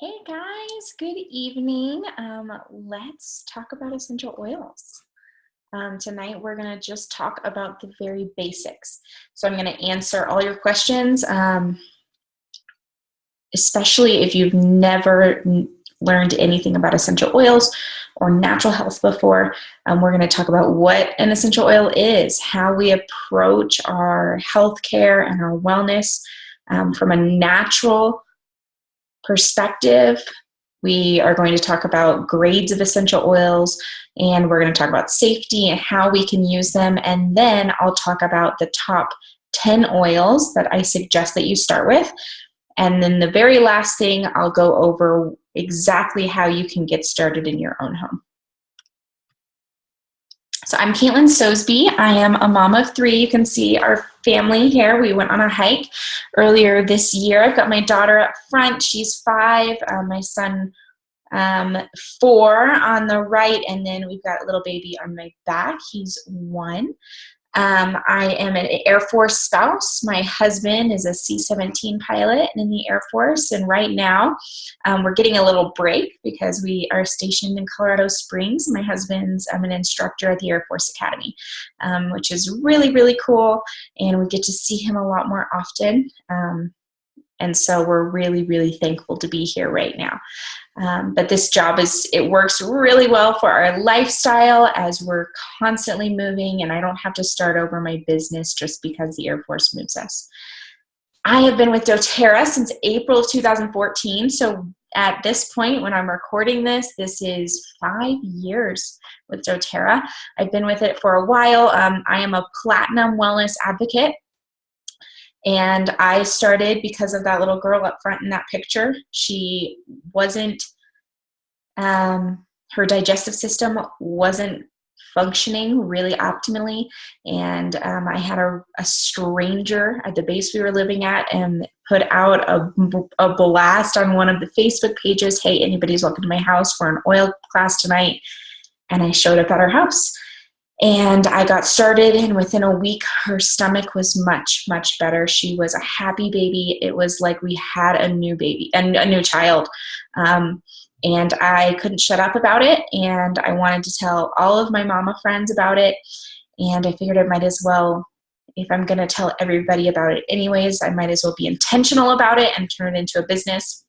Hey guys, good evening. Let's talk about essential oils. Tonight we're going to just talk about the very basics. So I'm going to answer all your questions, especially if you've never learned anything about essential oils or natural health before. We're going to talk about what an essential oil is, how we approach our healthcare and our wellness from a natural perspective. We are going to talk about grades of essential oils, and we're going to talk about safety and how we can use them. And then I'll talk about the top 10 oils that I suggest that you start with. And then the very last thing, I'll go over exactly how you can get started in your own home. So I'm Caitlin Sosby. I am a mom of three. You can see our family here. We went on a hike earlier this year. I've got my daughter up front. She's 5. My son, 4 on the right. And then we've got a little baby on my back. He's 1. I am an Air Force spouse. My husband is a C-17 pilot in the Air Force, and right now we're getting a little break because we are stationed in Colorado Springs. My husband's an instructor at the Air Force Academy, which is really, really cool, and we get to see him a lot more often. And so we're really, really thankful to be here right now. But this job it works really well for our lifestyle as we're constantly moving, and I don't have to start over my business just because the Air Force moves us. I have been with dōTERRA since April of 2014. So at this point, when I'm recording this is 5 years with dōTERRA. I've been with it for a while. I am a platinum wellness advocate. And I started because of that little girl up front in that picture. She wasn't, her digestive system wasn't functioning really optimally. And I had a stranger at the base we were living at and put out a blast on one of the Facebook pages. Hey, anybody's welcome to my house for an oil class tonight. And I showed up at her house. And I got started, and within a week, her stomach was much, much better. She was a happy baby. It was like we had a new baby, a new child. And I couldn't shut up about it, and I wanted to tell all of my mama friends about it. And I figured I might as well, if I'm going to tell everybody about it anyways, I might as well be intentional about it and turn it into a business.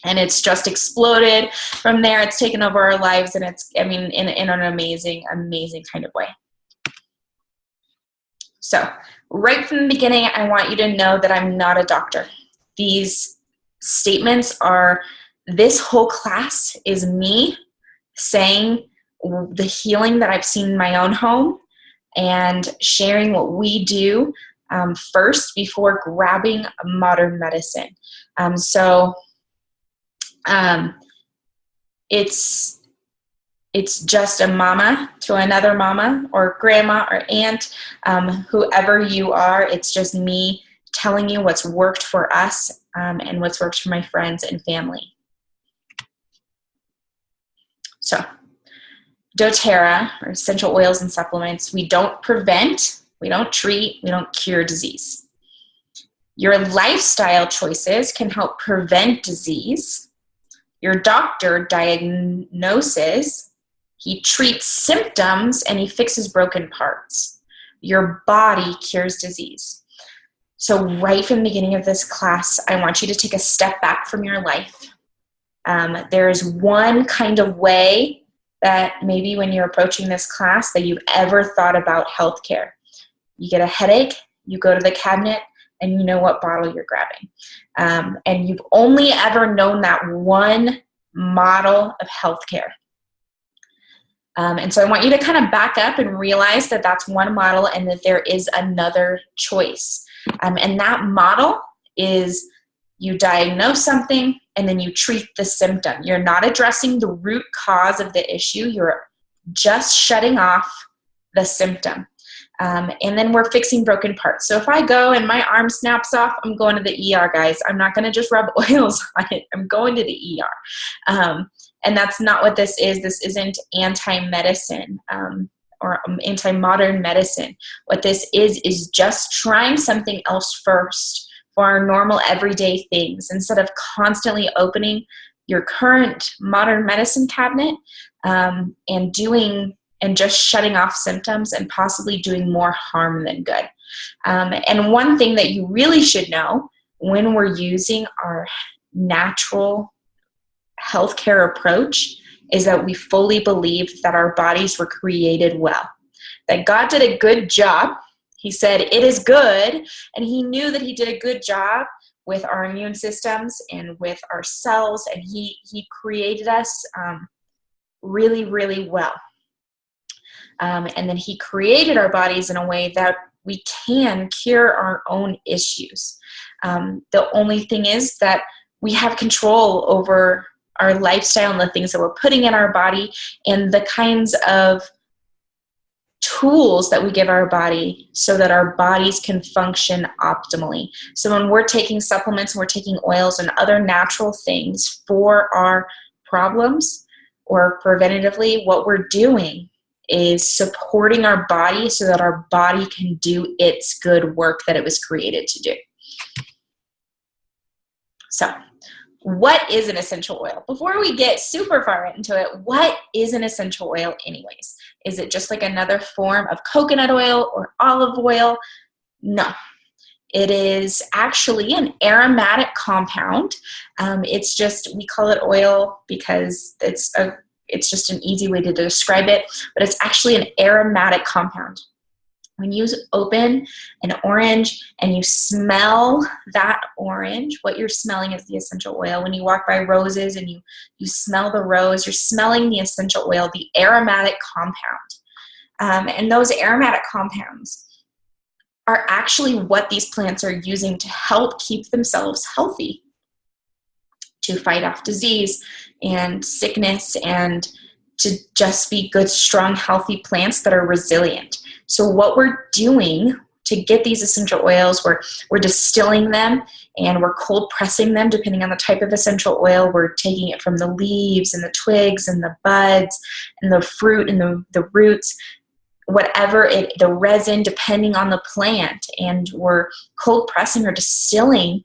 And it's just exploded from there. It's taken over our lives, and in an amazing, amazing kind of way. So right from the beginning, I want you to know that I'm not a doctor. These statements this whole class is me saying the healing that I've seen in my own home and sharing what we do first before grabbing modern medicine. It's just a mama to another mama or grandma or aunt, whoever you are. It's just me telling you what's worked for us and what's worked for my friends and family. So dōTERRA, or essential oils and supplements, we don't prevent, we don't treat, we don't cure disease. Your lifestyle choices can help prevent disease. Your doctor diagnoses, he treats symptoms, and he fixes broken parts. Your body cures disease. So right from the beginning of this class, I want you to take a step back from your life. There's one kind of way that maybe when you're approaching this class that you've ever thought about healthcare. You get a headache, you go to the cabinet, and you know what bottle you're grabbing. And you've only ever known that one model of healthcare. And so I want you to kind of back up and realize that that's one model and that there is another choice. And that model is you diagnose something and then you treat the symptom. You're not addressing the root cause of the issue. You're just shutting off the symptom. And then we're fixing broken parts. So if I go and my arm snaps off, I'm going to the ER, guys. I'm not going to just rub oils on it. I'm going to the ER. And that's not what this is. This isn't anti-medicine or anti-modern medicine. What this is just trying something else first for our normal everyday things instead of constantly opening your current modern medicine cabinet, and just shutting off symptoms and possibly doing more harm than good. And one thing that you really should know when we're using our natural healthcare approach is that we fully believe that our bodies were created well, that God did a good job. He said, "It is good," and he knew that he did a good job with our immune systems and with our cells, and he created us really, really well. And then he created our bodies in a way that we can cure our own issues. The only thing is that we have control over our lifestyle and the things that we're putting in our body and the kinds of tools that we give our body so that our bodies can function optimally. So when we're taking supplements and we're taking oils and other natural things for our problems or preventatively, what we're doing is supporting our body so that our body can do its good work that it was created to do. So, what is an essential oil? Before we get super far into it, what is an essential oil anyways? Is it just like another form of coconut oil or olive oil? No. It is actually an aromatic compound. It's just, we call it oil because it's just an easy way to describe it, but it's actually an aromatic compound. When you open an orange and you smell that orange, what you're smelling is the essential oil. When you walk by roses and you smell the rose, you're smelling the essential oil, the aromatic compound. And those aromatic compounds are actually what these plants are using to help keep themselves healthy, to fight off disease and sickness, and to just be good, strong, healthy plants that are resilient. So what we're doing to get these essential oils, we're distilling them and we're cold pressing them depending on the type of essential oil. We're taking it from the leaves and the twigs and the buds and the fruit and the roots, the resin, depending on the plant. And we're cold pressing or distilling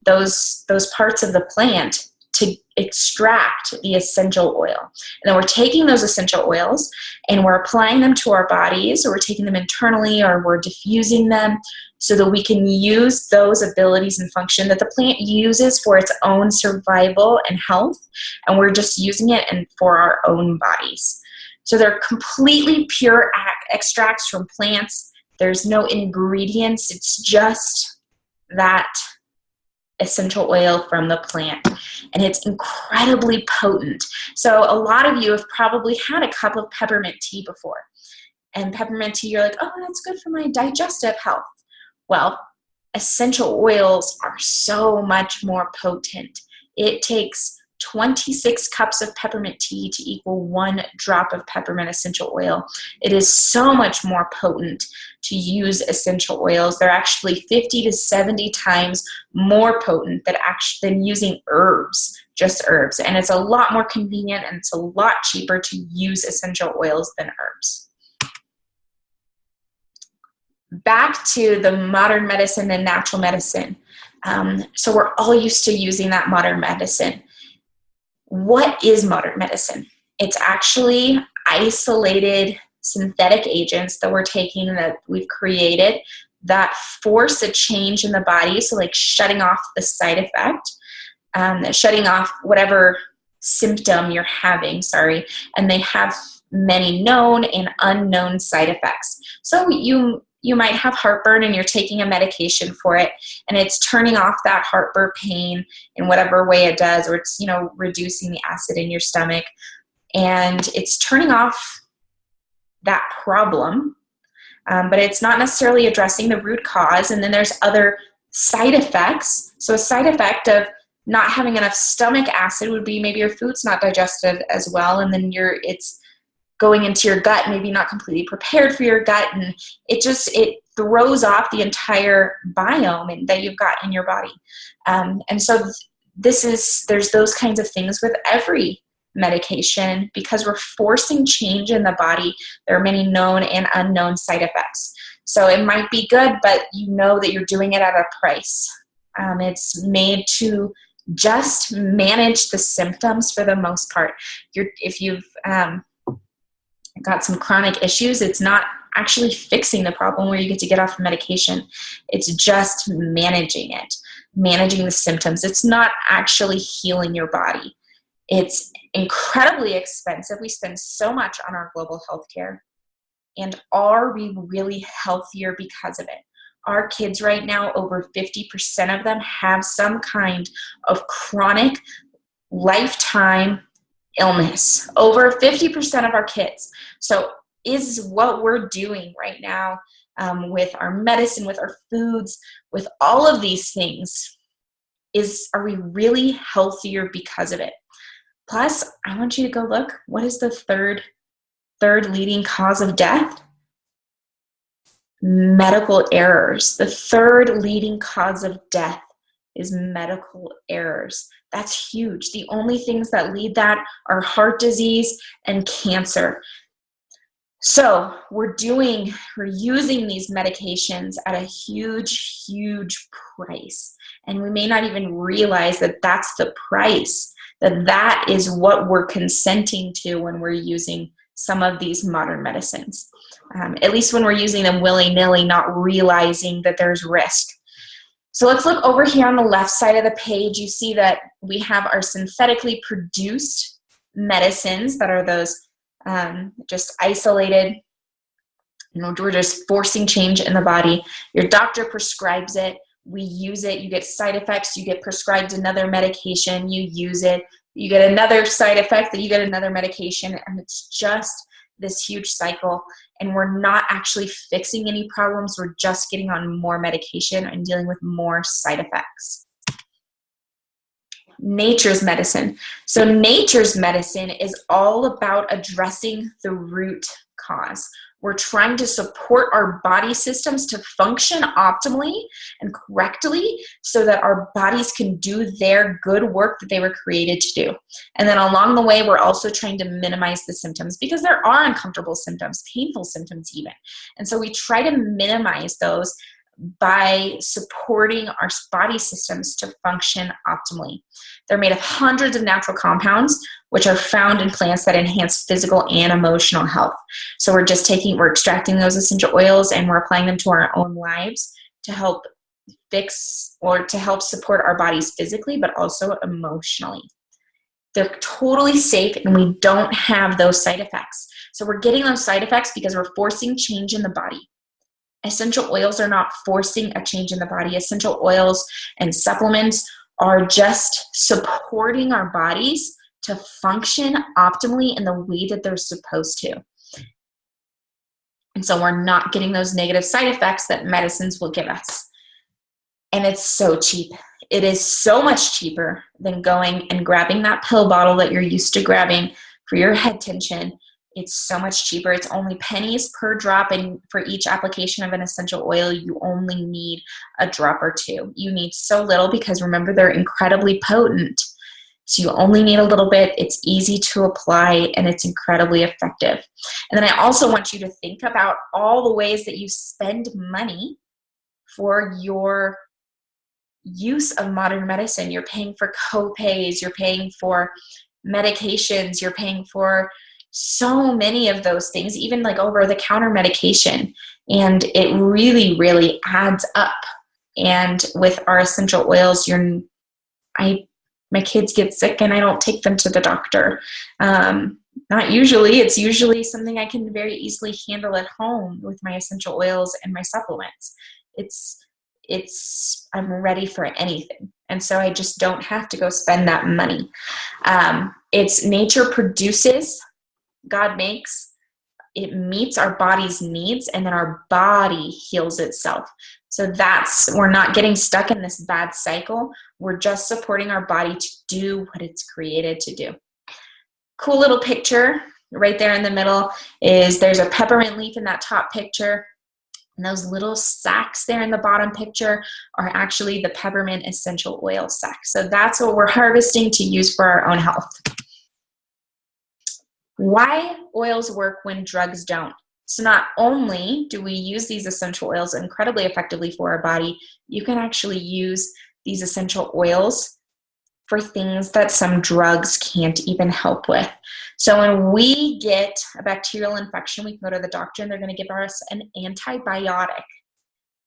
those parts of the plant to extract the essential oil. And then we're taking those essential oils and we're applying them to our bodies, or we're taking them internally, or we're diffusing them so that we can use those abilities and function that the plant uses for its own survival and health, and we're just using it for our own bodies. So they're completely pure extracts from plants. There's no ingredients. It's just that essential oil from the plant, and it's incredibly potent. So a lot of you have probably had a cup of peppermint tea before, and peppermint tea, you're like, oh, that's good for my digestive health. Well, essential oils are so much more potent. It takes 26 cups of peppermint tea to equal 1 drop of peppermint essential oil. It is so much more potent to use essential oils. They're actually 50 to 70 times more potent than using herbs, just herbs. And it's a lot more convenient, and it's a lot cheaper to use essential oils than herbs. Back to the modern medicine and natural medicine. So we're all used to using that modern medicine. What is modern medicine? It's actually isolated synthetic agents that we're taking, that we've created, that force a change in the body. So like shutting off the side effect, shutting off whatever symptom you're having, and they have many known and unknown side effects. So you might have heartburn and you're taking a medication for it, and it's turning off that heartburn pain in whatever way it does, or it's, reducing the acid in your stomach, and it's turning off that problem, but it's not necessarily addressing the root cause. And then there's other side effects. So a side effect of not having enough stomach acid would be maybe your food's not digested as well, and then it's going into your gut, maybe not completely prepared for your gut, and it throws off the entire biome that you've got in your body. And so there's those kinds of things with every medication, because we're forcing change in the body. There are many known and unknown side effects. So it might be good, but you know that you're doing it at a price. It's made to just manage the symptoms for the most part. If you've got some chronic issues, it's not actually fixing the problem where you get to get off the medication. It's just managing it, managing the symptoms. It's not actually healing your body. It's incredibly expensive. We spend so much on our global health care. And are we really healthier because of it? Our kids right now, over 50% of them have some kind of chronic lifetime illness. Over 50% of our kids. So is what we're doing right now with our medicine, with our foods, with all of these things, are we really healthier because of it? Plus, I want you to go look, what is the third leading cause of death? Medical errors. The third leading cause of death is medical errors. That's huge. The only things that lead that are heart disease and cancer. So we're using these medications at a huge, huge price. And we may not even realize that that's the price, that is what we're consenting to when we're using some of these modern medicines. At least when we're using them willy-nilly, not realizing that there's risk. So let's look over here on the left side of the page. You see that we have our synthetically produced medicines that are those just isolated. We're just forcing change in the body. Your doctor prescribes it. We use it. You get side effects. You get prescribed another medication. You use it. You get another side effect. Then you get another medication. And it's just this huge cycle. And we're not actually fixing any problems. We're just getting on more medication and dealing with more side effects. Nature's medicine. So nature's medicine is all about addressing the root cause. We're trying to support our body systems to function optimally and correctly so that our bodies can do their good work that they were created to do. And then along the way, we're also trying to minimize the symptoms because there are uncomfortable symptoms, painful symptoms even. And so we try to minimize those by supporting our body systems to function optimally. They're made of hundreds of natural compounds, which are found in plants that enhance physical and emotional health. So we're extracting those essential oils and we're applying them to our own lives to help fix or to help support our bodies physically, but also emotionally. They're totally safe and we don't have those side effects. So we're getting those side effects because we're forcing change in the body. Essential oils are not forcing a change in the body. Essential oils and supplements are just supporting our bodies to function optimally in the way that they're supposed to. And so we're not getting those negative side effects that medicines will give us. And it's so cheap. It is so much cheaper than going and grabbing that pill bottle that you're used to grabbing for your head tension. It's so much cheaper. It's only pennies per drop, and for each application of an essential oil, you only need a drop or two. You need so little because remember, they're incredibly potent. So you only need a little bit. It's easy to apply, and it's incredibly effective. And then I also want you to think about all the ways that you spend money for your use of modern medicine. You're paying for co-pays. You're paying for medications. You're paying for so many of those things, even like over-the-counter medication. And it really, really adds up. And with our essential oils, my kids get sick and I don't take them to the doctor. Not usually. It's usually something I can very easily handle at home with my essential oils and my supplements. I'm ready for anything. And so I just don't have to go spend that money. It's nature produces, God makes, it meets our body's needs, and then our body heals itself. So we're not getting stuck in this bad cycle. We're just supporting our body to do what it's created to do. Cool little picture right there in the middle there's a peppermint leaf in that top picture. And those little sacks there in the bottom picture are actually the peppermint essential oil sacks. So that's what we're harvesting to use for our own health. Why oils work when drugs don't. So not only do we use these essential oils incredibly effectively for our body, you can actually use these essential oils for things that some drugs can't even help with. So when we get a bacterial infection, we can go to the doctor and they're going to give us an antibiotic,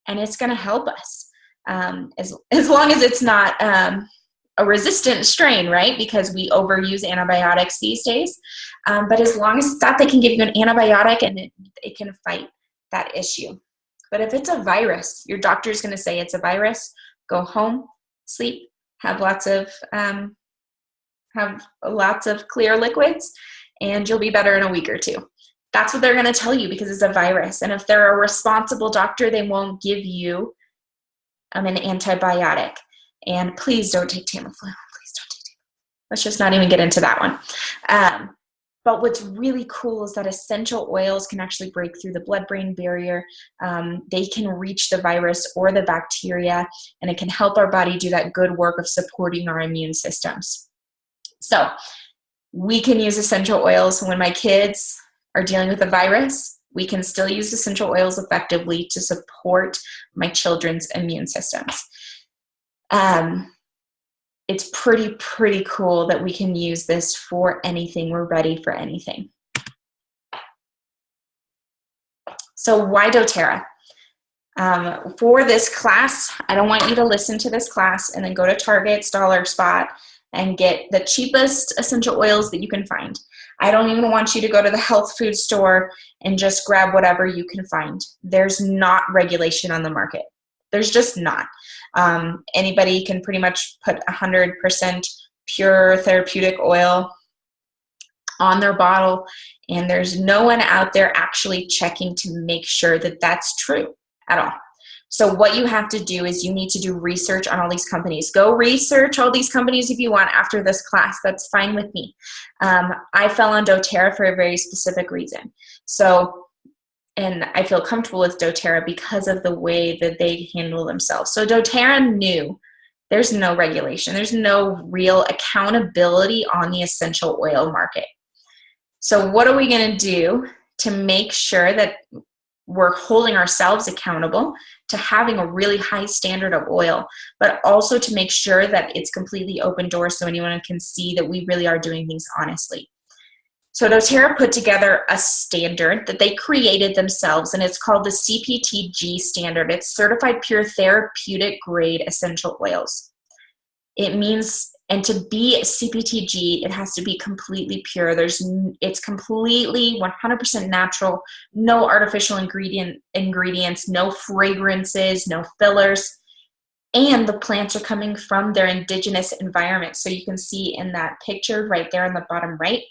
and it's going to help us as long as it's not a resistant strain, right? Because we overuse antibiotics these days. But as long as it's that, they can give you an antibiotic and it can fight that issue. But if it's a virus, your doctor is going to say it's a virus. Go home, sleep, have lots of clear liquids, and you'll be better in a week or two. That's what they're going to tell you because it's a virus. And if they're a responsible doctor, they won't give you an antibiotic. And please don't take Tamiflu. Please don't take Tamiflu. Let's just not even get into that one. But what's really cool is that essential oils can actually break through the blood-brain barrier. They can reach the virus or the bacteria, and it can help our body do that good work of supporting our immune systems. So we can use essential oils when my kids are dealing with a virus. We can still use essential oils effectively to support my children's immune systems. It's pretty cool that we can use this for anything. We're ready for anything. So why doTERRA? For this class, I don't want you to listen to this class and then go to Target's Dollar Spot and get the cheapest essential oils that you can find. I don't even want you to go to the health food store and just grab whatever you can find. There's not regulation on the market. There's just not. Anybody can pretty much put 100% pure therapeutic oil on their bottle, and there's no one out there actually checking to make sure that that's true at all. So what you have to do is you need to do research on all these companies. Go research all these companies if you want after this class. That's fine with me. I fell on doTERRA for a very specific reason. And I feel comfortable with doTERRA because of the way that they handle themselves. So doTERRA knew there's no regulation. There's no real accountability on the essential oil market. So what are we going to do to make sure that we're holding ourselves accountable to having a really high standard of oil, but also to make sure that it's completely open door so anyone can see that we really are doing things honestly. So doTERRA put together a standard that they created themselves, and it's called the CPTG standard. It's Certified Pure Therapeutic Grade Essential Oils. It means, and to be CPTG, it has to be completely pure. It's completely 100% natural, no artificial ingredients, no fragrances, no fillers, and the plants are coming from their indigenous environment. So you can see in that picture right there in the bottom right,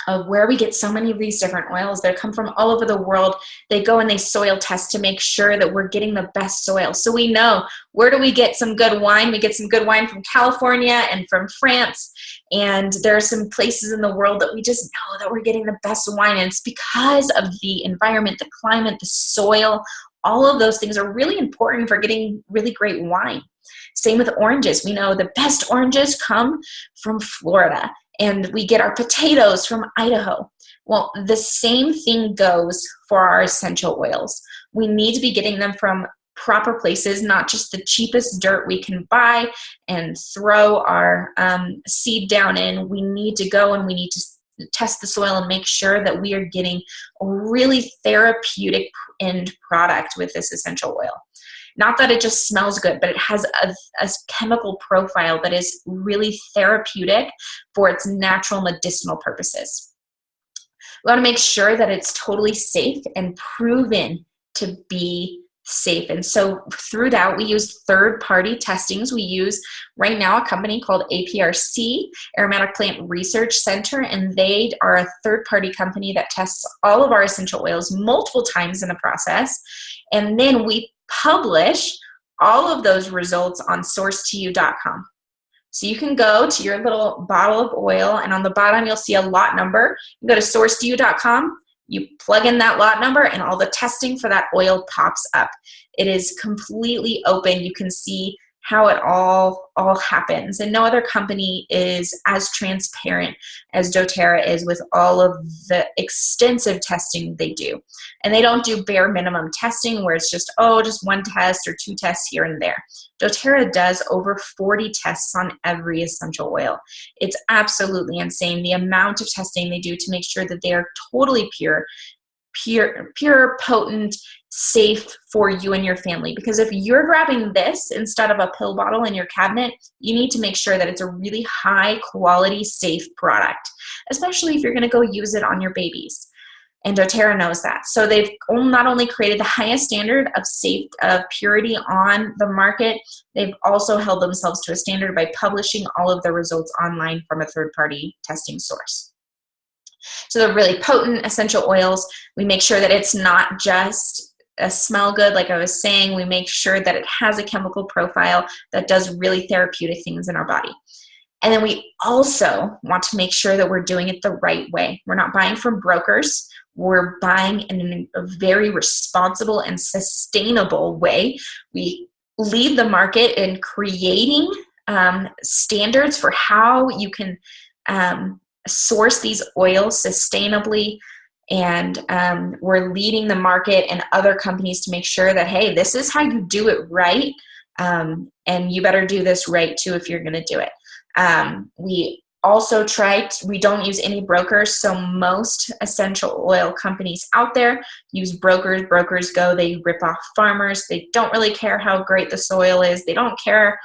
of where we get so many of these different oils. They come from all over the world. They go and they soil test to make sure that we're getting the best soil. So we know, where do we get some good wine? We get some good wine from California and from France. And there are some places in the world that we just know that we're getting the best wine. And it's because of the environment, the climate, the soil. All of those things are really important for getting really great wine. Same with oranges. We know the best oranges come from Florida. And we get our potatoes from Idaho. Well, the same thing goes for our essential oils. We need to be getting them from proper places, not just the cheapest dirt we can buy and throw our seed down in. We need to go and we need to test the soil and make sure that we are getting a really therapeutic end product with this essential oil. Not that it just smells good, but it has a chemical profile that is really therapeutic for its natural medicinal purposes. We want to make sure that it's totally safe and proven to be safe. And so through that, we use third-party testings. We use right now a company called APRC, Aromatic Plant Research Center, and they are a third-party company that tests all of our essential oils multiple times in the process. And then we publish all of those results on sourcetoyou.com. So you can go to your little bottle of oil, and on the bottom you'll see a lot number. You go to sourcetoyou.com, you plug in that lot number, and all the testing for that oil pops up. It is completely open. You can see how it all happens. And no other company is as transparent as doTERRA is with all of the extensive testing they do. And they don't do bare minimum testing where it's just one test or 2 tests here and there. doTERRA does over 40 tests on every essential oil. It's absolutely insane the amount of testing they do to make sure that they are totally pure, potent, safe for you and your family. Because if you're grabbing this instead of a pill bottle in your cabinet, you need to make sure that it's a really high quality, safe product, especially if you're going to go use it on your babies. And doTERRA knows that. So they've not only created the highest standard of purity on the market, they've also held themselves to a standard by publishing all of their results online from a third-party testing source. So they're really potent essential oils. We make sure that it's not just a smell good, like I was saying. We make sure that it has a chemical profile that does really therapeutic things in our body. And then we also want to make sure that we're doing it the right way. We're not buying from brokers. We're buying in a very responsible and sustainable way. We lead the market in creating standards for how you can source these oils sustainably, and we're leading the market and other companies to make sure that, hey, this is how you do it right, and you better do this right too if you're going to do it. We also we don't use any brokers, so most essential oil companies out there use brokers. Brokers they rip off farmers. They don't really care how great the soil is. They don't care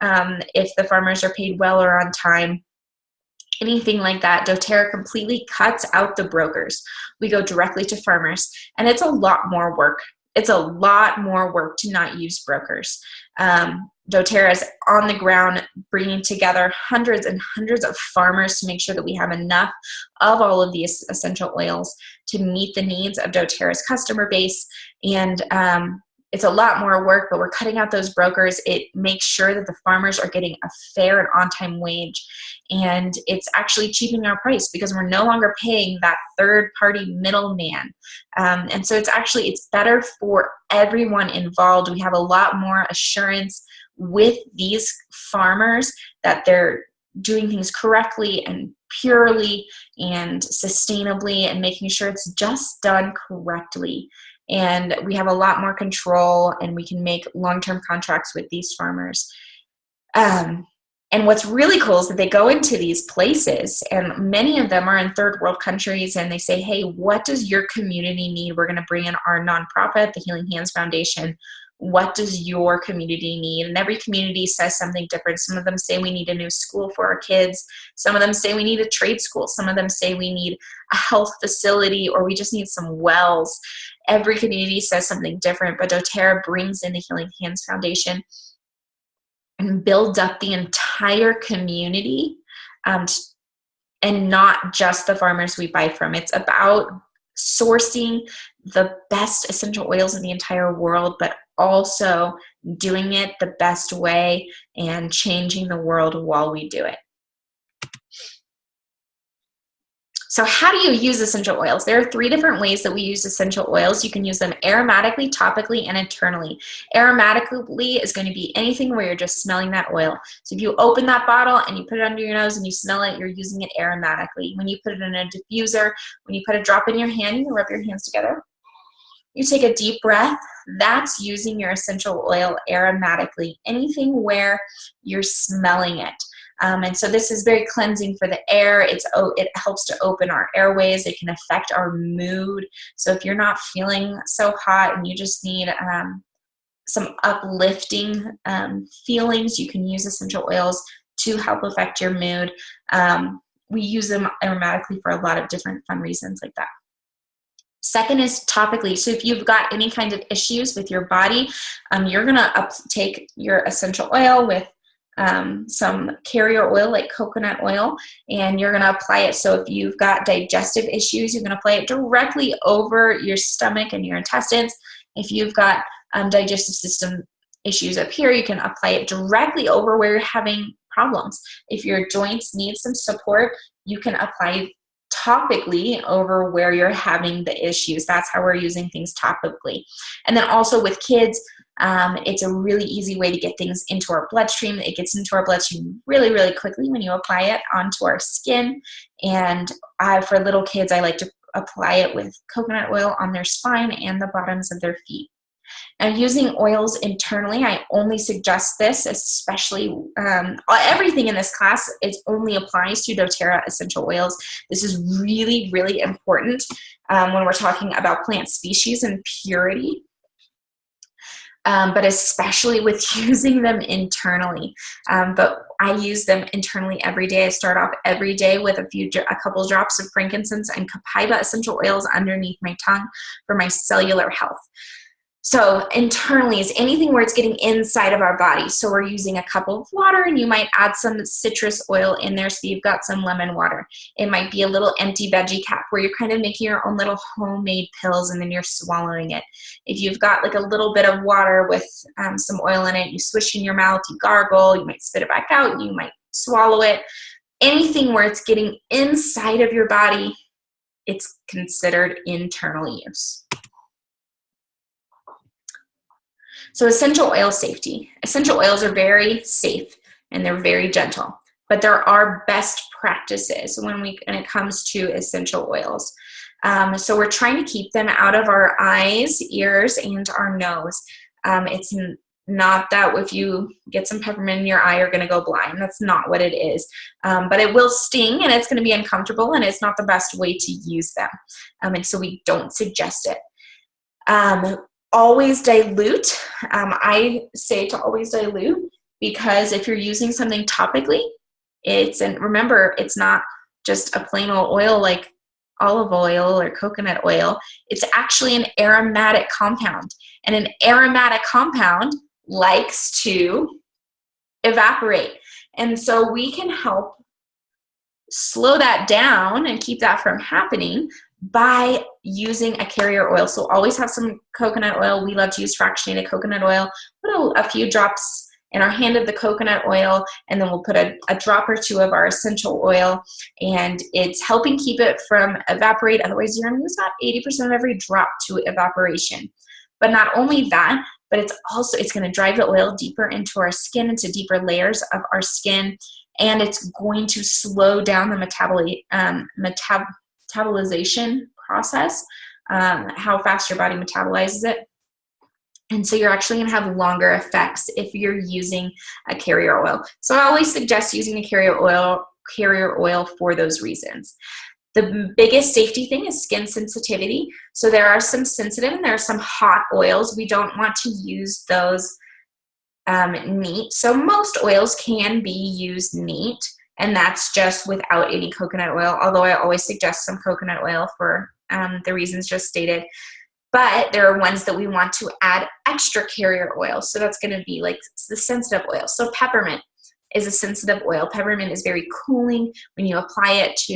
if the farmers are paid well or on time. Anything like that. doTERRA completely cuts out the brokers. We go directly to farmers, and it's a lot more work. It's a lot more work to not use brokers. doTERRA is on the ground bringing together hundreds and hundreds of farmers to make sure that we have enough of all of these essential oils to meet the needs of doTERRA's customer base. And it's a lot more work, but we're cutting out those brokers. It makes sure that the farmers are getting a fair and on-time wage. And it's actually cheapening our price because we're no longer paying that third-party middleman. And so it's better for everyone involved. We have a lot more assurance with these farmers that they're doing things correctly and purely and sustainably and making sure it's just done correctly. And we have a lot more control, and we can make long-term contracts with these farmers. And what's really cool is that they go into these places, and many of them are in third world countries, and they say, hey, what does your community need? We're going to bring in our nonprofit, the Healing Hands Foundation. What does your community need? And every community says something different. Some of them say we need a new school for our kids. Some of them say we need a trade school. Some of them say we need a health facility, or we just need some wells. Every community says something different, but doTERRA brings in the Healing Hands Foundation and builds up the entire community, and not just the farmers we buy from. It's about sourcing the best essential oils in the entire world, but also doing it the best way and changing the world while we do it. So how do you use essential oils? There are 3 different ways that we use essential oils. You can use them aromatically, topically, and internally. Aromatically is going to be anything where you're just smelling that oil. So if you open that bottle and you put it under your nose and you smell it, you're using it aromatically. When you put it in a diffuser, when you put a drop in your hand, you can rub your hands together. You take a deep breath. That's using your essential oil aromatically. Anything where you're smelling it. And so this is very cleansing for the air. It helps to open our airways. It can affect our mood. So if you're not feeling so hot and you just need some uplifting feelings, you can use essential oils to help affect your mood. We use them aromatically for a lot of different fun reasons like that. Second is topically. So if you've got any kind of issues with your body, you're going to take your essential oil with some carrier oil like coconut oil, and you're going to apply it. So if you've got digestive issues, you're going to apply it directly over your stomach and your intestines. If you've got digestive system issues up here, you can apply it directly over where you're having problems. If your joints need some support, you can apply topically over where you're having the issues. That's how we're using things topically. And then also with kids, It's a really easy way to get things into our bloodstream. It gets into our bloodstream really, really quickly when you apply it onto our skin. And for little kids, I like to apply it with coconut oil on their spine and the bottoms of their feet. Now, using oils internally, I only suggest this, especially everything in this class only applies to doTERRA essential oils. This is really, really important when we're talking about plant species and purity. But especially with using them internally. But I use them internally every day. I start off every day with a couple drops of frankincense and copaiba essential oils underneath my tongue for my cellular health. So internally is anything where it's getting inside of our body. So we're using a cup of water, and you might add some citrus oil in there, so you've got some lemon water. It might be a little empty veggie cap where you're kind of making your own little homemade pills, and then you're swallowing it. If you've got like a little bit of water with some oil in it, you swish in your mouth, you gargle, you might spit it back out, you might swallow it. Anything where it's getting inside of your body, it's considered internal use. So essential oil safety. Essential oils are very safe and they're very gentle, but there are best practices when it comes to essential oils. So we're trying to keep them out of our eyes, ears, and our nose. It's not that if you get some peppermint in your eye, you're going to go blind. That's not what it is. But it will sting and it's going to be uncomfortable, and it's not the best way to use them. And so we don't suggest it. Always dilute. I say to always dilute because if you're using something topically, remember, it's not just a plain old oil like olive oil or coconut oil. It's actually an aromatic compound, and an aromatic compound likes to evaporate. And so we can help slow that down and keep that from happening by using a carrier oil. So always have some coconut oil. We love to use fractionated coconut oil. Put a few drops in our hand of the coconut oil, and then we'll put a drop or two of our essential oil, and it's helping keep it from evaporate. Otherwise, you're going to lose about 80% of every drop to evaporation. But not only that, but it's going to drive the oil deeper into our skin, into deeper layers of our skin, and it's going to slow down the metabolization process, how fast your body metabolizes it. And so you're actually going to have longer effects if you're using a carrier oil. So I always suggest using a carrier oil for those reasons. The biggest safety thing is skin sensitivity. So there are some sensitive and there are some hot oils. We don't want to use those neat. So most oils can be used neat, and that's just without any coconut oil, although I always suggest some coconut oil for the reasons just stated. But there are ones that we want to add extra carrier oil. So that's going to be like the sensitive oil. So peppermint is a sensitive oil. Peppermint is very cooling. When you apply it to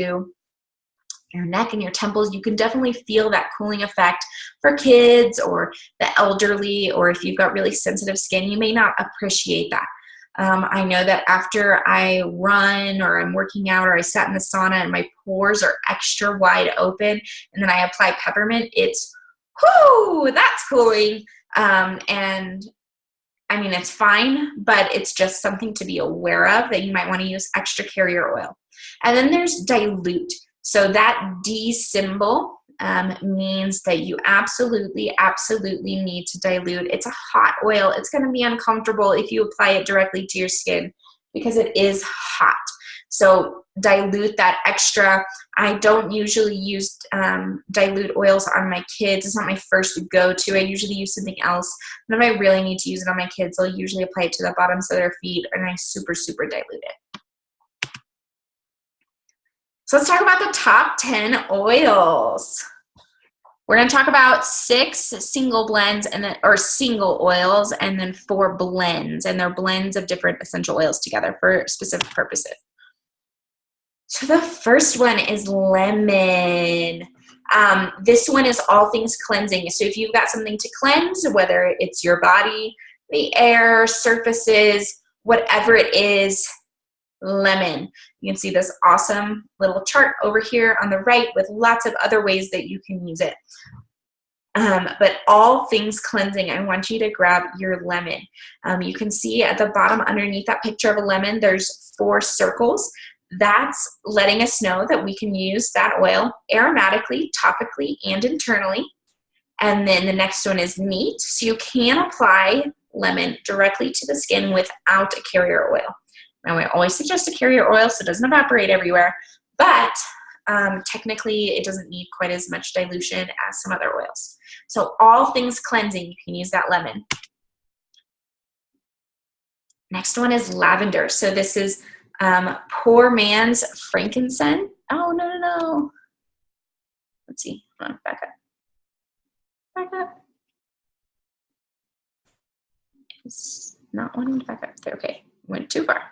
your neck and your temples, you can definitely feel that cooling effect. For kids or the elderly, or if you've got really sensitive skin, you may not appreciate that. I know that after I run or I'm working out or I sat in the sauna and my pores are extra wide open, and then I apply peppermint, it's, whoo, that's cooling. And I mean, it's fine, but it's just something to be aware of, that you might want to use extra carrier oil. And then there's dilute. So that D symbol means that you absolutely need to dilute. It's a hot oil. It's going to be uncomfortable if you apply it directly to your skin because it is hot. So dilute that extra. I don't usually use dilute oils on my kids. It's not my first go-to. I usually use something else. And if I really need to use it on my kids, I'll usually apply it to the bottoms of their feet, and I super dilute it. So let's talk about the top 10 oils. We're going to talk about 6 single blends or single oils, and then 4 blends, and they're blends of different essential oils together for specific purposes. So the first one is lemon. This one is all things cleansing. So if you've got something to cleanse, whether it's your body, the air, surfaces, whatever it is, lemon. You can see this awesome little chart over here on the right with lots of other ways that you can use it. But all things cleansing, I want you to grab your lemon. You can see at the bottom underneath that picture of a lemon, there's 4 circles. That's letting us know that we can use that oil aromatically, topically, and internally. And then the next one is neat. So you can apply lemon directly to the skin without a carrier oil. Now, I always suggest a carrier oil so it doesn't evaporate everywhere, but technically it doesn't need quite as much dilution as some other oils. So all things cleansing, you can use that lemon. Next one is lavender. So this is poor man's frankincense. Oh, no, no, no. Let's see. Hold on, back up. Back up. It's not wanting to back up. There. Okay, went too far.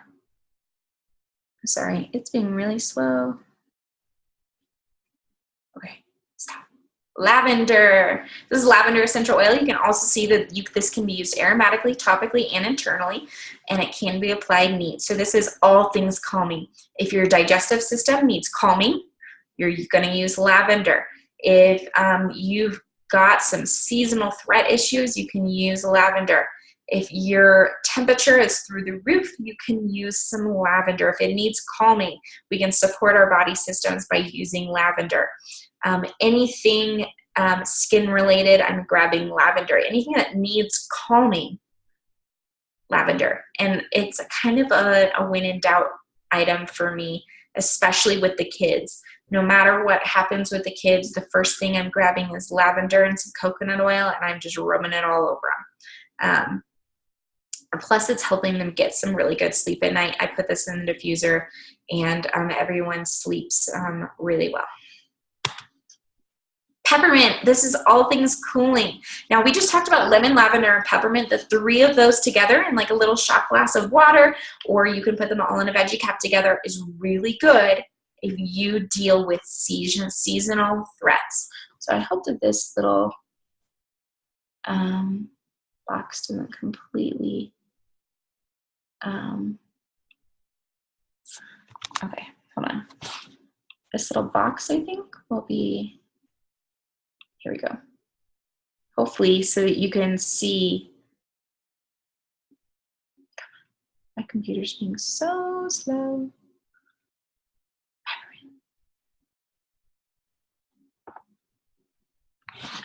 Sorry, it's being really slow. Okay, stop. Lavender. This is lavender essential oil. You can also see that this can be used aromatically, topically, and internally, and it can be applied neat. So this is all things calming. If your digestive system needs calming, you're going to use lavender. If you've got some seasonal threat issues, you can use lavender. If your temperature is through the roof, you can use some lavender. If it needs calming, we can support our body systems by using lavender. Anything skin related, I'm grabbing lavender. Anything that needs calming, lavender. And it's kind of a when in doubt item for me, especially with the kids. No matter what happens with the kids, the first thing I'm grabbing is lavender and some coconut oil, and I'm just rubbing it all over them. Plus, it's helping them get some really good sleep at night. I put this in the diffuser, and everyone sleeps really well. Peppermint. This is all things cooling. Now, we just talked about lemon, lavender, and peppermint. The 3 of those together in like a little shot glass of water, or you can put them all in a veggie cap together, is really good if you deal with seasonal threats. So I hope that this little box doesn't completely okay, hold on. This little box, I think, will be, here we go. Hopefully, so that you can see. My computer's being so slow.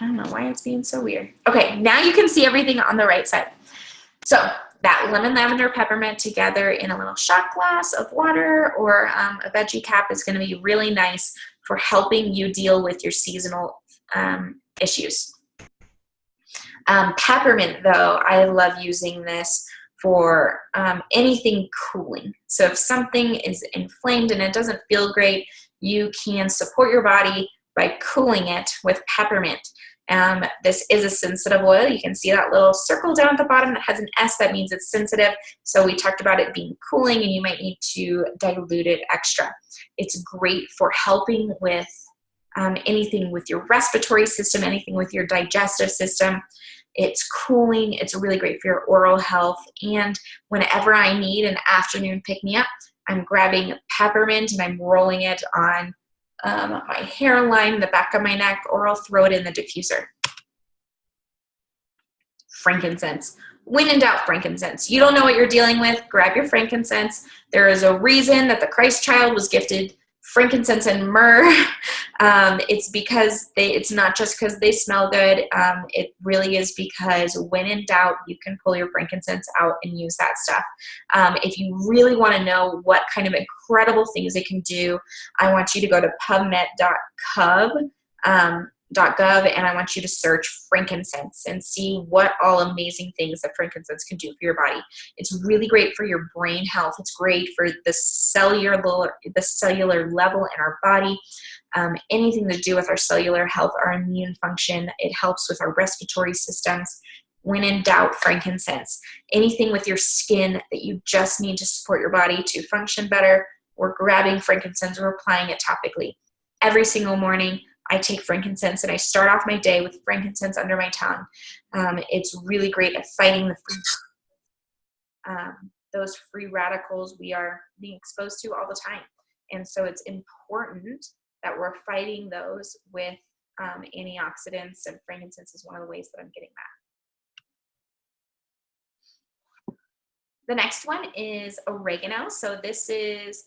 I don't know why it's being so weird. Okay, now you can see everything on the right side. So that lemon, lavender, peppermint together in a little shot glass of water or a veggie cap is going to be really nice for helping you deal with your seasonal issues. Peppermint, though, I love using this for anything cooling. So if something is inflamed and it doesn't feel great, you can support your body by cooling it with peppermint. This is a sensitive oil. You can see that little circle down at the bottom that has an S. That means it's sensitive. So we talked about it being cooling, and you might need to dilute it extra. It's great for helping with anything with your respiratory system, anything with your digestive system. It's cooling. It's really great for your oral health. And whenever I need an afternoon pick-me-up, I'm grabbing peppermint and I'm rolling it on my hairline, the back of my neck, or I'll throw it in the diffuser. Frankincense. When in doubt, frankincense. You don't know what you're dealing with, grab your frankincense. There is a reason that the Christ child was gifted frankincense and myrrh. It's because it's not just because they smell good. It really is because when in doubt, you can pull your frankincense out and use that stuff. If you really want to know what kind of incredible things it can do, I want you to go to pubmed.gov, and I want you to search frankincense and see what all amazing things that frankincense can do for your body. It's really great for your brain health. It's great for the cellular level in our body. Anything to do with our cellular health, our immune function. It helps with our respiratory systems. When in doubt, frankincense. Anything with your skin that you just need to support your body to function better, we're grabbing frankincense, we're applying it topically. Every single morning, I take frankincense and I start off my day with frankincense under my tongue. It's really great at fighting those free radicals we are being exposed to all the time. And so it's important that we're fighting those with antioxidants, and frankincense is one of the ways that I'm getting that. The next one is oregano. So this is,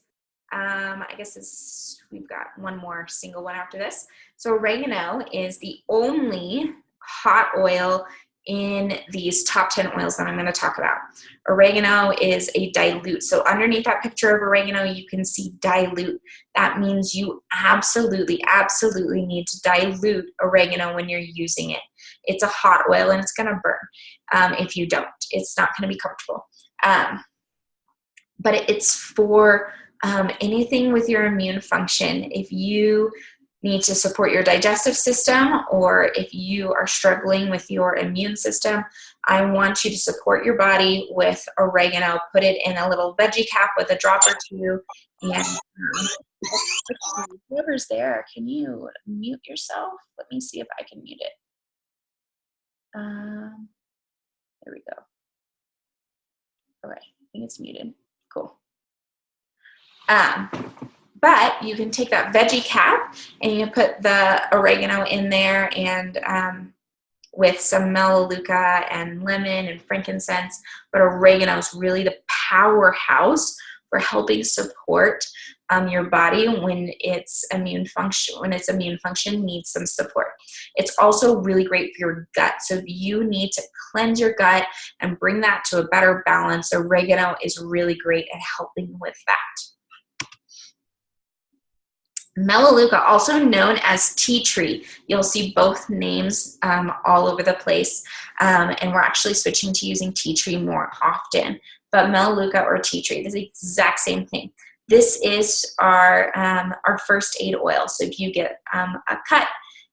I guess we've got one more single one after this. So oregano is the only hot oil in these top 10 oils that I'm going to talk about. Oregano is a dilute. So underneath that picture of oregano, you can see dilute. That means you absolutely, absolutely need to dilute oregano when you're using it. It's a hot oil and it's going to burn if you don't. It's not going to be comfortable. But it's for anything with your immune function. If you need to support your digestive system, or if you are struggling with your immune system, I want you to support your body with oregano. Put it in a little veggie cap with a drop or two. And whoever's there, can you mute yourself? Let me see if I can mute it. There we go. Okay, I think it's muted. Cool. But you can take that veggie cap and you put the oregano in there, and with some melaleuca and lemon and frankincense. But oregano is really the powerhouse for helping support your body when its immune function needs some support. It's also really great for your gut. So if you need to cleanse your gut and bring that to a better balance, oregano is really great at helping with that. Melaleuca, also known as tea tree. You'll see both names all over the place, and we're actually switching to using tea tree more often. But melaleuca or tea tree, is the exact same thing. This is our first aid oil. So if you get a cut,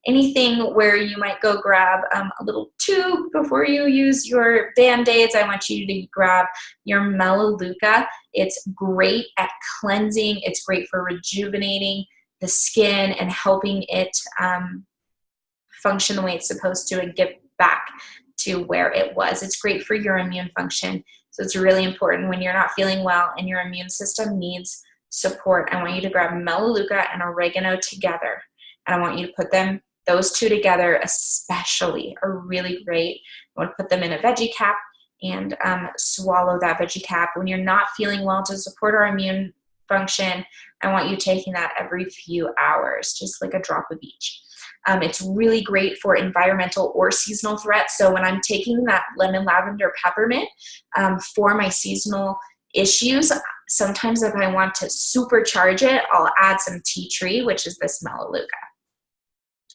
anything where you might go grab a little tube before you use your Band-Aids, I want you to grab your melaleuca. It's great at cleansing. It's great for rejuvenating the skin and helping it function the way it's supposed to and get back to where it was. It's great for your immune function. So it's really important when you're not feeling well and your immune system needs support. I want you to grab melaleuca and oregano together. And I want you to put those two together especially are really great. I want to put them in a veggie cap and swallow that veggie cap. When you're not feeling well, to support our immune function, I want you taking that every few hours, just like a drop of each. It's really great for environmental or seasonal threats. So when I'm taking that lemon, lavender, peppermint for my seasonal issues, sometimes if I want to supercharge it, I'll add some tea tree, which is this melaleuca.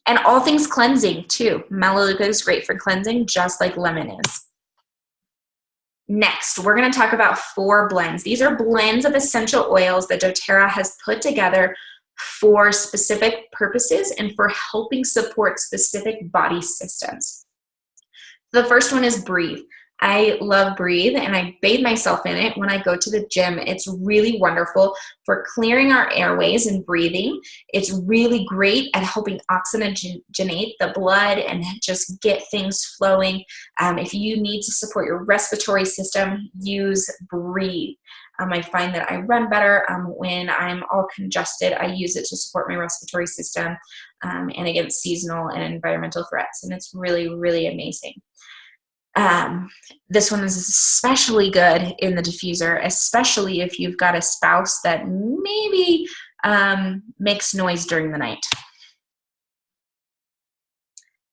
And all things cleansing too. Melaleuca is great for cleansing, just like lemon is. Next, we're going to talk about 4 blends. These are blends of essential oils that doTERRA has put together for specific purposes and for helping support specific body systems. The first one is Breathe. I love Breathe, and I bathe myself in it when I go to the gym. It's really wonderful for clearing our airways and breathing. It's really great at helping oxygenate the blood and just get things flowing. If you need to support your respiratory system, use Breathe. I find that I run better when I'm all congested. I use it to support my respiratory system and against seasonal and environmental threats, and it's really, really amazing. This one is especially good in the diffuser, especially if you've got a spouse that maybe makes noise during the night.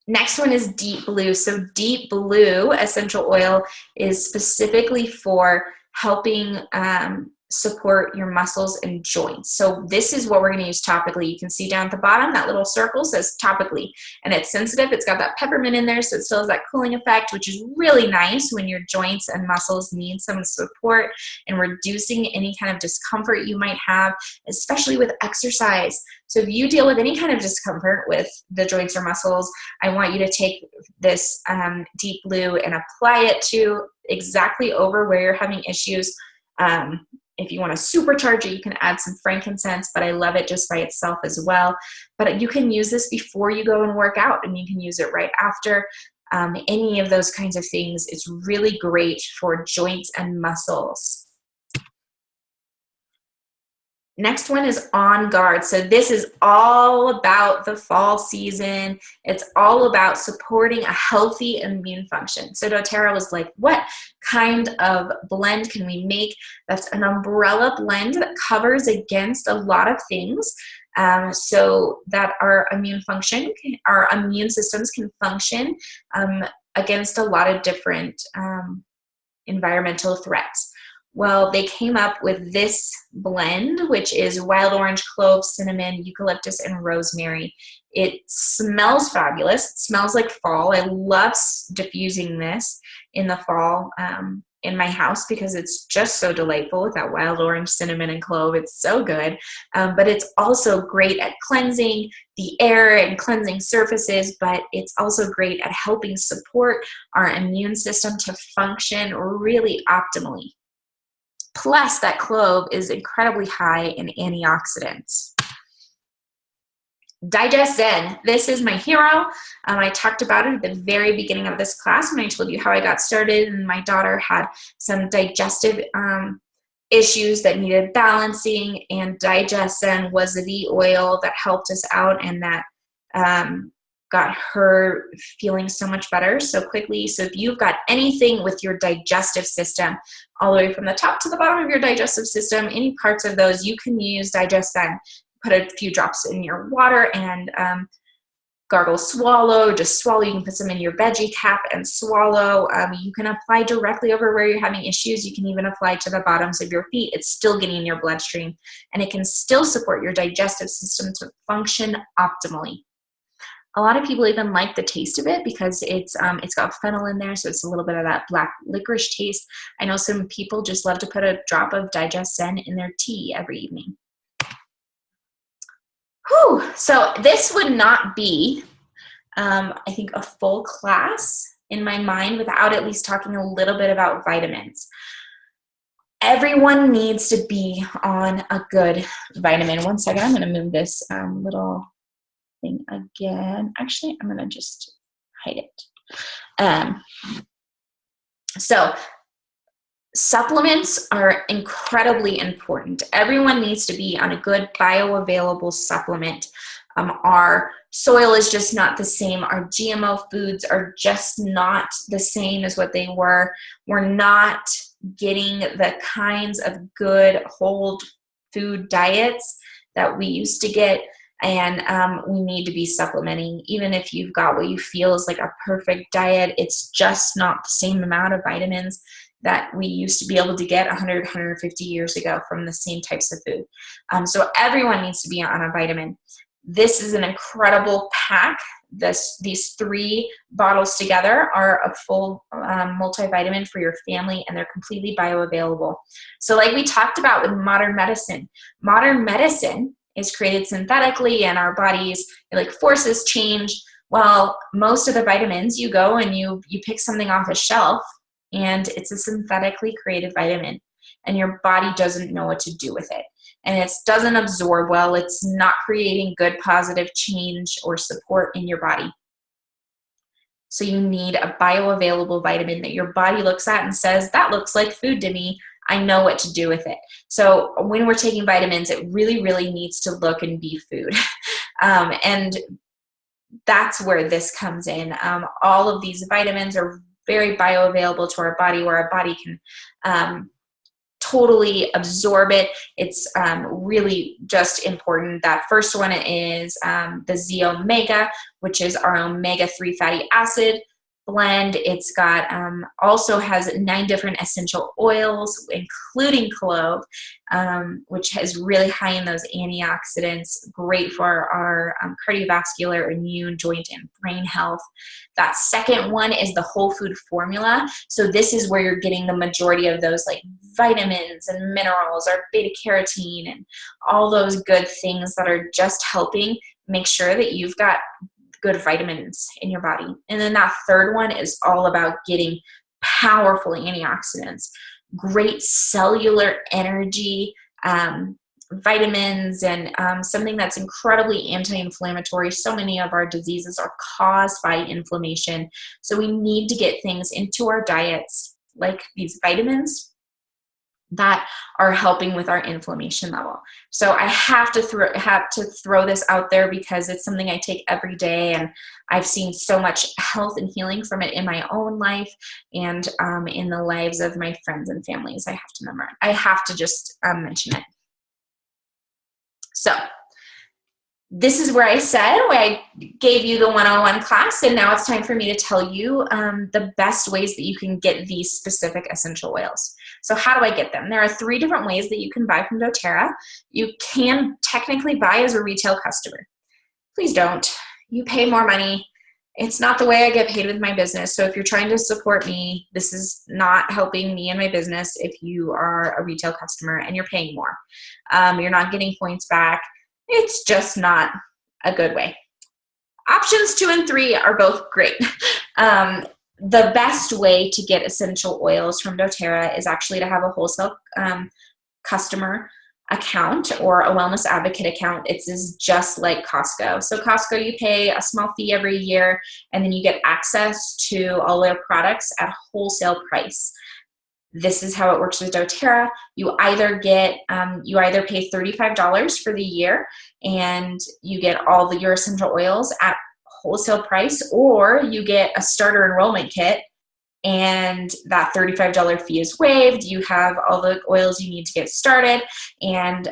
Next one is Deep Blue. So Deep Blue essential oil is specifically for helping support your muscles and joints. So this is what we're going to use topically. You can see down at the bottom, that little circle says topically, and it's sensitive. It's got that peppermint in there, so it still has that cooling effect, which is really nice when your joints and muscles need some support and reducing any kind of discomfort you might have, especially with exercise. So if you deal with any kind of discomfort with the joints or muscles, I want you to take this Deep Blue and apply it to exactly over where you're having issues. If you want to supercharge it, you can add some frankincense, but I love it just by itself as well. But you can use this before you go and work out, and you can use it right after. Any of those kinds of things. It's really great for joints and muscles. Next one is On Guard. So this is all about the fall season. It's all about supporting a healthy immune function. So doTERRA was like, what kind of blend can we make that's an umbrella blend that covers against a lot of things, so that our immune systems can function against a lot of different environmental threats. Well, they came up with this blend, which is wild orange, clove, cinnamon, eucalyptus, and rosemary. It smells fabulous. It smells like fall. I love diffusing this in the fall in my house because it's just so delightful with that wild orange, cinnamon, and clove. It's so good. But it's also great at cleansing the air and cleansing surfaces, but it's also great at helping support our immune system to function really optimally. Plus, that clove is incredibly high in antioxidants. Digest Zen. This is my hero. I talked about it at the very beginning of this class when I told you how I got started, and my daughter had some digestive issues that needed balancing, and Digest Zen was the oil that helped us out and that got her feeling so much better so quickly. So if you've got anything with your digestive system, all the way from the top to the bottom of your digestive system, any parts of those, you can use Digest Zen. Put a few drops in your water and gargle, swallow. Just swallow. You can put some in your veggie cap and swallow. You can apply directly over where you're having issues. You can even apply to the bottoms of your feet. It's still getting in your bloodstream, and it can still support your digestive system to function optimally. A lot of people even like the taste of it because it's got fennel in there, so it's a little bit of that black licorice taste. I know some people just love to put a drop of Digest Zen in their tea every evening. Whew. So this would not be, I think, a full class in my mind without at least talking a little bit about vitamins. Everyone needs to be on a good vitamin. One second, I'm going to move this little thing again. Actually, I'm going to just hide it. So supplements are incredibly important. Everyone needs to be on a good bioavailable supplement. Our soil is just not the same. Our GMO foods are just not the same as what they were. We're not getting the kinds of good whole food diets that we used to get. And we need to be supplementing. Even if you've got what you feel is like a perfect diet, it's just not the same amount of vitamins that we used to be able to get 100, 150 years ago from the same types of food. So everyone needs to be on a vitamin. This is an incredible pack. These 3 bottles together are a full multivitamin for your family, and they're completely bioavailable. So like we talked about with modern medicine is created synthetically, and our bodies, like, forces change. Well, most of the vitamins, you go and you pick something off a shelf, and it's a synthetically created vitamin, and your body doesn't know what to do with it. And it doesn't absorb well. It's not creating good positive change or support in your body. So you need a bioavailable vitamin that your body looks at and says, that looks like food to me. I know what to do with it. So when we're taking vitamins, it really, really needs to look and be food. And that's where this comes in. All of these vitamins are very bioavailable to our body, where our body can totally absorb it. It's really just important. That first one is the Z Omega, which is our omega-3 fatty acid blend. It's got also has 9 different essential oils, including clove, which is really high in those antioxidants, great for our cardiovascular, immune, joint, and brain health. That second one is the whole food formula. So this is where you're getting the majority of those, like, vitamins and minerals, or beta carotene, and all those good things that are just helping make sure that you've got good vitamins in your body. And then that third one is all about getting powerful antioxidants, great cellular energy, vitamins, and something that's incredibly anti-inflammatory. So many of our diseases are caused by inflammation. So we need to get things into our diets, like these vitamins, that are helping with our inflammation level. So I have to throw this out there because it's something I take every day, and I've seen so much health and healing from it in my own life and in the lives of my friends and families. I have to just mention it. So this is where I gave you the 101 class, and now it's time for me to tell you the best ways that you can get these specific essential oils. So how do I get them? There are 3 different ways that you can buy from dōTERRA. You can technically buy as a retail customer. Please don't. You pay more money. It's not the way I get paid with my business. So if you're trying to support me, this is not helping me and my business if you are a retail customer and you're paying more. You're not getting points back. It's just not a good way. Options 2 and 3 are both great. The best way to get essential oils from dōTERRA is actually to have a wholesale customer account or a wellness advocate account. It's just like Costco. So Costco, you pay a small fee every year, and then you get access to all their products at wholesale price. This is how it works with dōTERRA. You either pay $35 for the year and you get all your essential oils at wholesale price, or you get a starter enrollment kit and that $35 fee is waived. You have all the oils you need to get started, and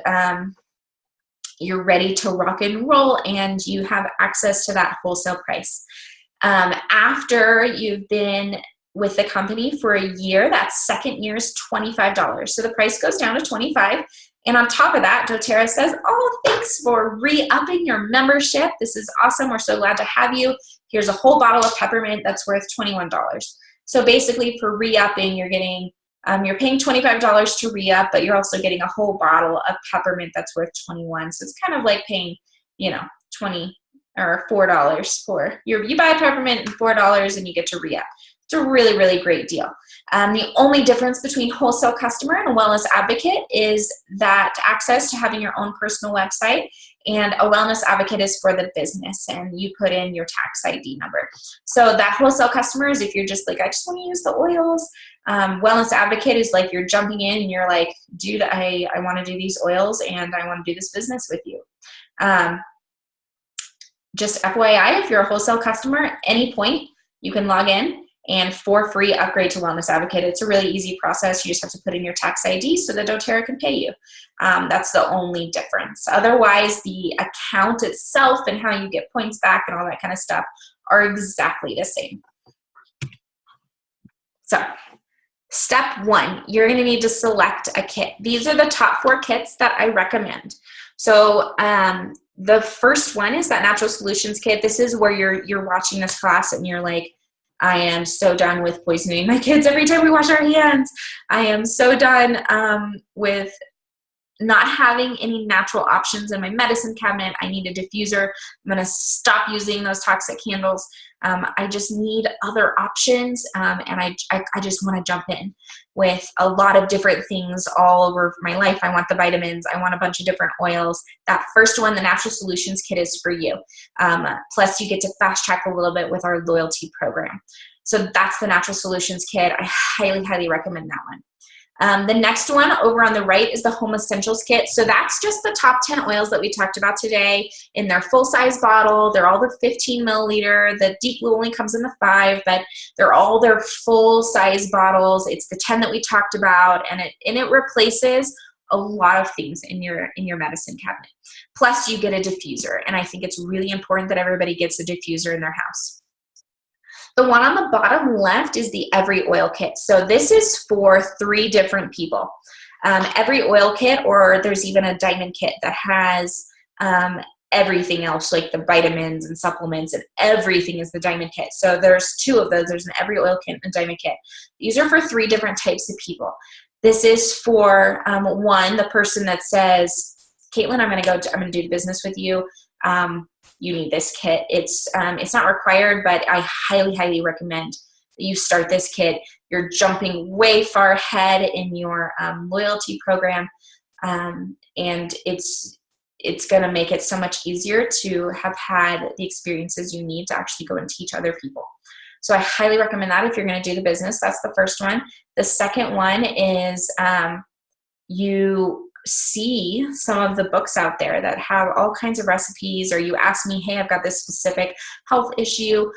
you're ready to rock and roll, and you have access to that wholesale price. After you've been with the company for a year, that second year is $25. So the price goes down to $25. And on top of that, dōTERRA says, oh, thanks for re-upping your membership. This is awesome. We're so glad to have you. Here's a whole bottle of peppermint that's worth $21. So basically for re-upping, you're getting, you're paying $25 to re-up, but you're also getting a whole bottle of peppermint that's worth $21. So it's kind of like paying, $20 or $4 for you buy a peppermint and $4 and you get to re-up. It's a really, really great deal. The only difference between wholesale customer and a wellness advocate is that access to having your own personal website, and a wellness advocate is for the business, and you put in your tax ID number. So that wholesale customer is if you're just like, I just want to use the oils. Wellness advocate is like you're jumping in and you're like, dude, I want to do these oils and I want to do this business with you. Just FYI, if you're a wholesale customer, at any point you can log in and for free upgrade to Wellness Advocate. It's a really easy process. You just have to put in your tax ID so that dōTERRA can pay you. That's the only difference. Otherwise, the account itself and how you get points back and all that kind of stuff are exactly the same. So, step 1, you're going to need to select a kit. These are the top 4 kits that I recommend. So, the first one is that Natural Solutions kit. This is where you're watching this class and you're like, I am so done with poisoning my kids every time we wash our hands. I am so done with not having any natural options in my medicine cabinet. I need a diffuser. I'm going to stop using those toxic candles. I just need other options, and I just want to jump in with a lot of different things all over my life. I want the vitamins. I want a bunch of different oils. That first one, the Natural Solutions Kit, is for you. Plus, you get to fast track a little bit with our loyalty program. So that's the Natural Solutions Kit. I highly, highly recommend that one. The next one over on the right is the Home Essentials Kit. So that's just the top 10 oils that we talked about today in their full-size bottle. They're all the 15 milliliter. The Deep Blue only comes in the 5, but they're all their full-size bottles. It's the 10 that we talked about, and it replaces a lot of things in your medicine cabinet. Plus, you get a diffuser, and I think it's really important that everybody gets a diffuser in their house. The one on the bottom left is the Every Oil Kit. So this is for 3 different people. Every Oil Kit, or there's even a Diamond Kit that has everything else, like the vitamins and supplements, and everything is the Diamond Kit. So there's 2 of those. There's an Every Oil Kit and a Diamond Kit. These are for 3 different types of people. This is for one, the person that says, Caitlin, I'm going to do business with you. You need this kit. It's not required, but I highly, highly recommend that you start this kit. You're jumping way far ahead in your loyalty program, and it's going to make it so much easier to have had the experiences you need to actually go and teach other people. So I highly recommend that if you're going to do the business. That's the first one. The second one is you see some of the books out there that have all kinds of recipes, or you ask me, hey, I've got this specific health issue,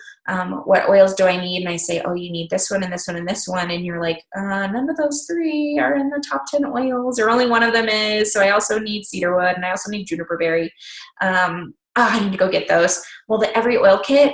what oils do I need? And I say, oh, you need this one and this one and this one. And you're like, none of those 3 are in the top 10 oils, or only one of them is. So I also need cedarwood, and I also need juniper berry. I need to go get those. Well, the Every Oil Kit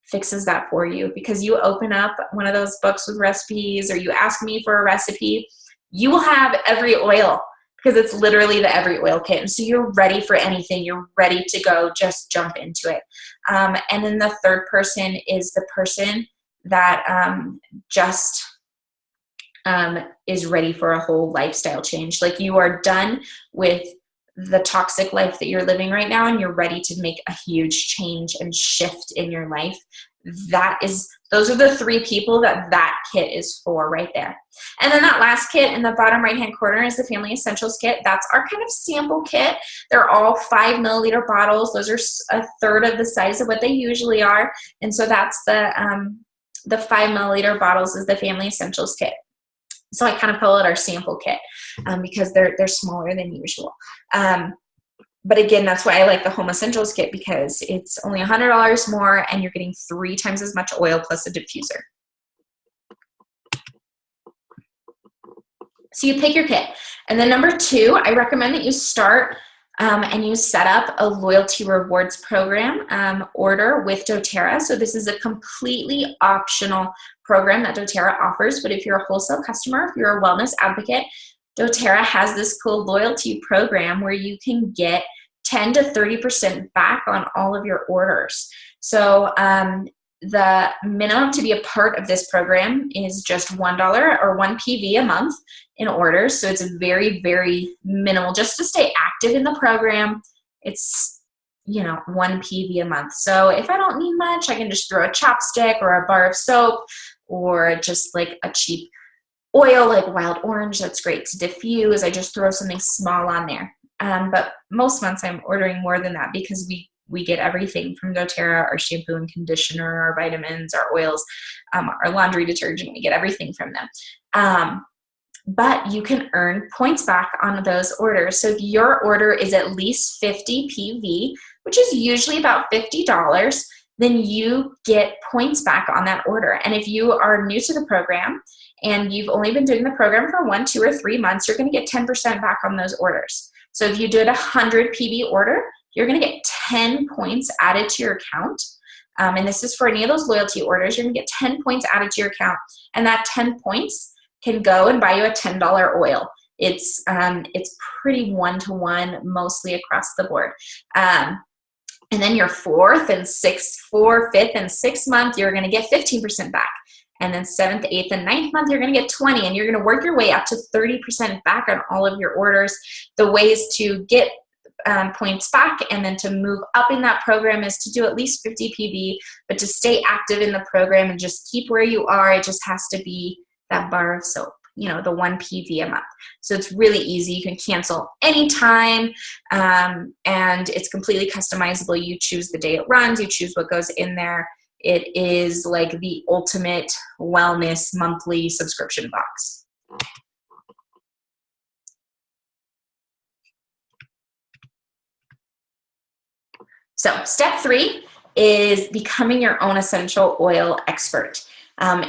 fixes that for you, because you open up one of those books with recipes, or you ask me for a recipe, you will have every oil, because it's literally the Every Oil Kit. And so you're ready for anything. You're ready to go. Just jump into it. And then the third person is the person that just is ready for a whole lifestyle change. Like, you are done with the toxic life that you're living right now, and you're ready to make a huge change and shift in your life. Those are the 3 people that kit is for right there. And then that last kit in the bottom right-hand corner is the Family Essentials kit. That's our kind of sample kit. They're all 5 milliliter bottles. Those are a third of the size of what they usually are. And so that's the 5 milliliter bottles is the Family Essentials kit. So I kind of call it our sample kit because they're smaller than usual. But again, that's why I like the Home Essentials kit, because it's only $100 more, and you're getting 3 times as much oil plus a diffuser. So you pick your kit. And then number 2, I recommend that you start and you set up a loyalty rewards program order with dōTERRA. So this is a completely optional program that dōTERRA offers. But if you're a wholesale customer, if you're a wellness advocate, dōTERRA has this cool loyalty program where you can get 10 to 30% back on all of your orders. So the minimum to be a part of this program is just $1 or 1 PV a month in orders. So it's very, very minimal just to stay active in the program. It's 1 PV a month. So if I don't need much, I can just throw a chopstick or a bar of soap, or just like a cheap oil like wild orange that's great to diffuse. I just throw something small on there. But most months I'm ordering more than that, because we get everything from dōTERRA: our shampoo and conditioner, our vitamins, our oils, our laundry detergent. We get everything from them. But you can earn points back on those orders. So if your order is at least 50 PV, which is usually about $50, then you get points back on that order. And if you are new to the program and you've only been doing the program for 1, 2, or 3 months, you're going to get 10% back on those orders. So if you do a 100 PV order, you're going to get 10 points added to your account. And this is for any of those loyalty orders. You're going to get 10 points added to your account. And that 10 points can go and buy you a $10 oil. It's pretty one-to-one mostly across the board. And then your 4th, 5th, and 6th month, you're going to get 15% back. And then 7th, 8th, and 9th month, you're going to get 20, and you're going to work your way up to 30% back on all of your orders. The ways to get points back and then to move up in that program is to do at least 50 PV, but to stay active in the program and just keep where you are, it just has to be that bar of soap, the 1 PV a month. So it's really easy. You can cancel anytime, and it's completely customizable. You choose the day it runs, you choose what goes in there. It is like the ultimate wellness monthly subscription box. So step 3 is becoming your own essential oil expert.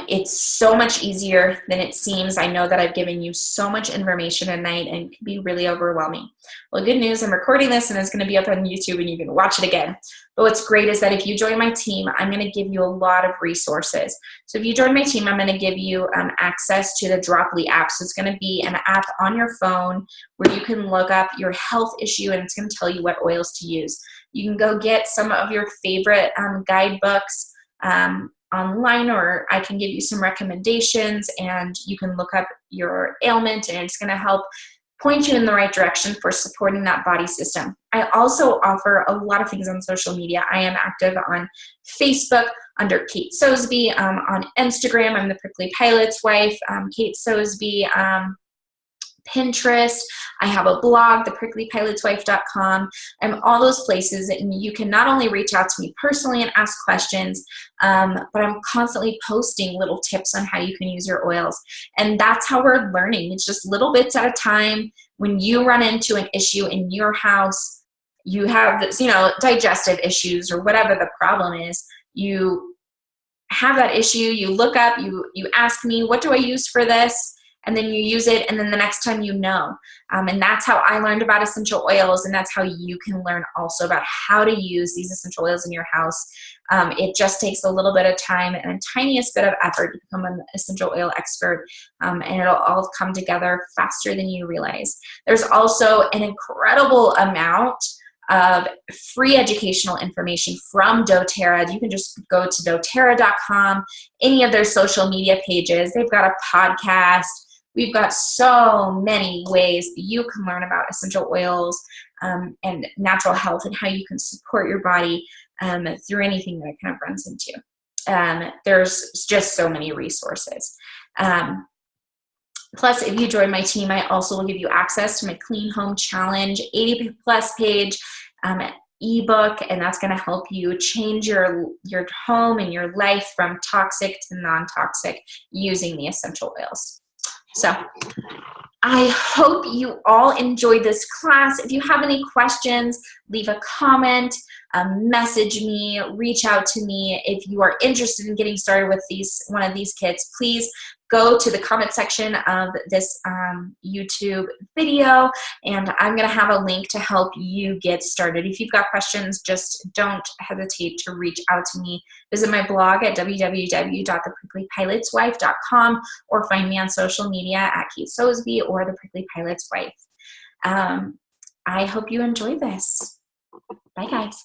It's so much easier than it seems. I know that I've given you so much information at night, and it can be really overwhelming. Well, good news, I'm recording this and it's going to be up on YouTube and you can watch it again. But what's great is that if you join my team, I'm going to give you a lot of resources. So if you join my team, I'm going to give you access to the Droply app. So it's going to be an app on your phone where you can look up your health issue, and it's going to tell you what oils to use. You can go get some of your favorite guidebooks online, or I can give you some recommendations, and you can look up your ailment, and it's going to help point you in the right direction for supporting that body system. I also offer a lot of things on social media. I am active on Facebook under Kate Soseby, on Instagram, I'm the Prickly Pilot's wife, Kate Soseby, Pinterest. I have a blog, thepricklypilotswife.com. I'm all those places, and you can not only reach out to me personally and ask questions, but I'm constantly posting little tips on how you can use your oils. And that's how we're learning. It's just little bits at a time. When you run into an issue in your house, you have this, digestive issues or whatever the problem is, you have that issue, you look up, you ask me, what do I use for this? And then you use it, and then the next time and that's how I learned about essential oils, and that's how you can learn also about how to use these essential oils in your house. It just takes a little bit of time and a tiniest bit of effort to become an essential oil expert, and it'll all come together faster than you realize. There's also an incredible amount of free educational information from dōTERRA. You can just go to dōTERRA.com, any of their social media pages. They've got a podcast. We've got so many ways that you can learn about essential oils and natural health and how you can support your body through anything that it kind of runs into. There's just so many resources. Plus, if you join my team, I also will give you access to my Clean Home Challenge 80+ page ebook, and that's going to help you change your home and your life from toxic to non-toxic using the essential oils. So I hope you all enjoyed this class. If you have any questions, leave a comment, message me, reach out to me. If you are interested in getting started with one of these kits, please go to the comment section of this YouTube video, and I'm going to have a link to help you get started. If you've got questions, just don't hesitate to reach out to me. Visit my blog at www.thepricklypilotswife.com or find me on social media at Kate Sosby or The Prickly Pilot's Wife. I hope you enjoy this. Bye, guys.